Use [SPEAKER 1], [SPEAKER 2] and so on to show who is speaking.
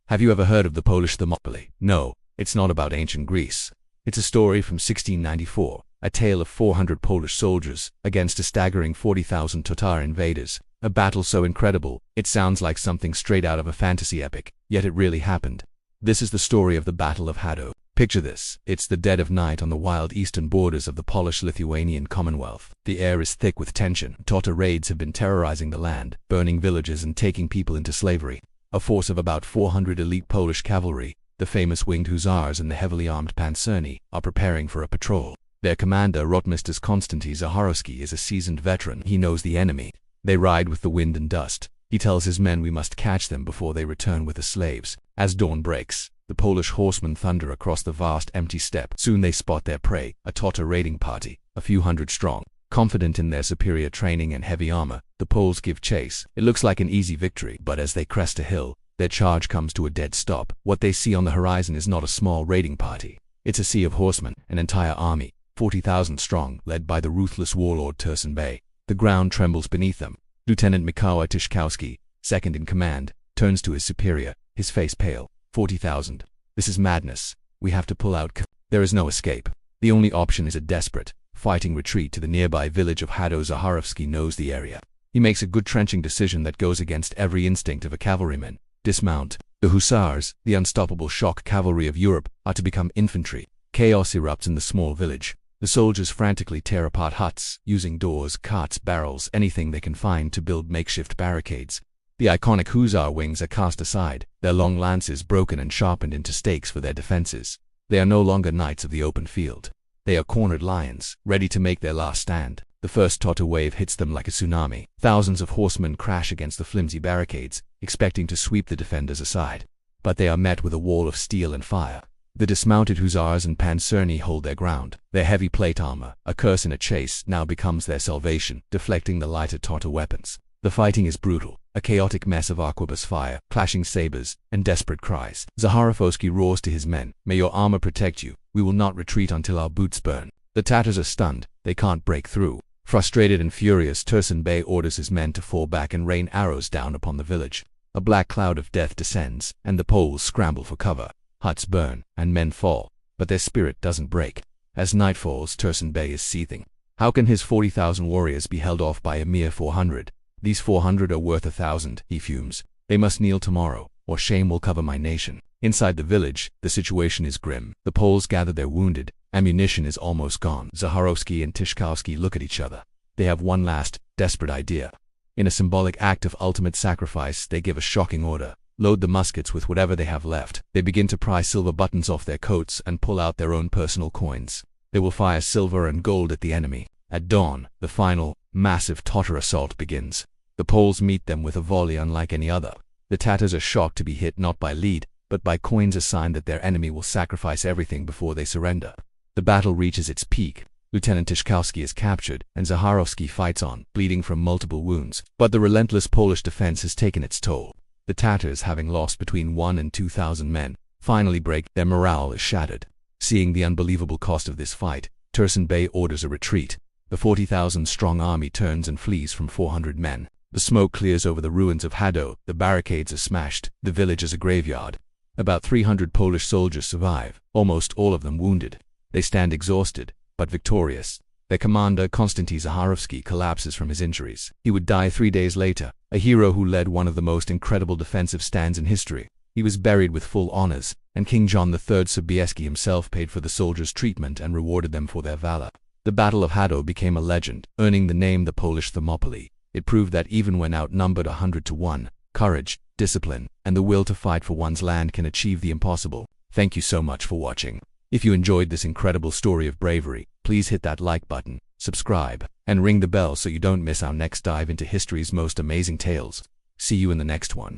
[SPEAKER 1] Have you ever heard of the Polish Thermopylae? No, it's not about ancient Greece. It's a story from 1694, a tale of 400 Polish soldiers against a staggering 40,000 Tatar invaders. A battle so incredible, it sounds like something straight out of a fantasy epic, yet it really happened. This is the story of the Battle of Hodów. Picture this. It's the dead of night on the wild eastern borders of the Polish-Lithuanian Commonwealth. The air is thick with tension. Tatar raids have been terrorizing the land, burning villages and taking people into slavery. A force of about 400 elite Polish cavalry, the famous winged hussars and the heavily armed pancerni, are preparing for a patrol. Their commander, Rotmistrz Konstanty Zacharowski, is a seasoned veteran. He knows the enemy. They ride with the wind and dust. He tells his men we must catch them before they return with the slaves. As dawn breaks, the Polish horsemen thunder across the vast empty steppe. Soon they spot their prey, a Tatar raiding party, a few hundred strong. Confident in their superior training and heavy armor, the Poles give chase. It looks like an easy victory, but as they crest a hill, their charge comes to a dead stop. What they see on the horizon is not a small raiding party. It's a sea of horsemen, an entire army, 40,000 strong, led by the ruthless warlord Tursun Bey. The ground trembles beneath them. Lieutenant Mikołaj Tyszkowski, second in command, turns to his superior, his face pale. 40,000. This is madness. We have to pull out. There is no escape. The only option is a desperate, fighting retreat to the nearby village of Hodowo. Zacharowski knows the area. He makes a good trenching decision that goes against every instinct of a cavalryman. Dismount. The hussars, the unstoppable shock cavalry of Europe, are to become infantry. Chaos erupts in the small village. The soldiers frantically tear apart huts, using doors, carts, barrels, anything they can find to build makeshift barricades. The iconic hussar wings are cast aside, their long lances broken and sharpened into stakes for their defenses. They are no longer knights of the open field. They are cornered lions, ready to make their last stand. The first Tatar wave hits them like a tsunami. Thousands of horsemen crash against the flimsy barricades, expecting to sweep the defenders aside. But they are met with a wall of steel and fire. The dismounted hussars and pancerni hold their ground. Their heavy plate armor, a curse in a chase, now becomes their salvation, deflecting the lighter Tatar weapons. The fighting is brutal, a chaotic mess of arquebus fire, clashing sabers, and desperate cries. Zacharowski roars to his men, "May your armor protect you. We will not retreat until our boots burn." The Tatars are stunned. They can't break through. Frustrated and furious, Tursun Bey orders his men to fall back and rain arrows down upon the village. A black cloud of death descends, and the Poles scramble for cover. Huts burn, and men fall, but their spirit doesn't break. As night falls, Tursun Bey is seething. How can his 40,000 warriors be held off by a mere 400? These 400 are worth 1,000, he fumes. They must kneel tomorrow, or shame will cover my nation. Inside the village, the situation is grim. The Poles gather their wounded. Ammunition is almost gone. Zacharowski and Tyszkowski look at each other. They have one last, desperate idea. In a symbolic act of ultimate sacrifice, they give a shocking order. Load the muskets with whatever they have left. They begin to pry silver buttons off their coats and pull out their own personal coins. They will fire silver and gold at the enemy. At dawn, the final, massive Tatar assault begins. The Poles meet them with a volley unlike any other. The Tatars are shocked to be hit not by lead, but by coins, a sign that their enemy will sacrifice everything before they surrender. The battle reaches its peak. Lieutenant Tyszkowski is captured, and Zacharowski fights on, bleeding from multiple wounds. But the relentless Polish defense has taken its toll. The Tatars, having lost between 1,000 and 2,000 men, finally break. Their morale is shattered. Seeing the unbelievable cost of this fight, Tursun Bey orders a retreat. The 40,000-strong army turns and flees from 400 men. The smoke clears over the ruins of Hodowo. The barricades are smashed. The village is a graveyard. About 300 Polish soldiers survive, almost all of them wounded. They stand exhausted, but victorious. Their commander, Konstanty Zacharowski, collapses from his injuries. He would die 3 days later, a hero who led one of the most incredible defensive stands in history. He was buried with full honors, and King John III Sobieski himself paid for the soldiers' treatment and rewarded them for their valor. The Battle of Hodów became a legend, earning the name the Polish Thermopylae. It proved that even when outnumbered 100 to 1, courage, discipline, and the will to fight for one's land can achieve the impossible. Thank you so much for watching. If you enjoyed this incredible story of bravery, please hit that like button, subscribe, and ring the bell so you don't miss our next dive into history's most amazing tales. See you in the next one.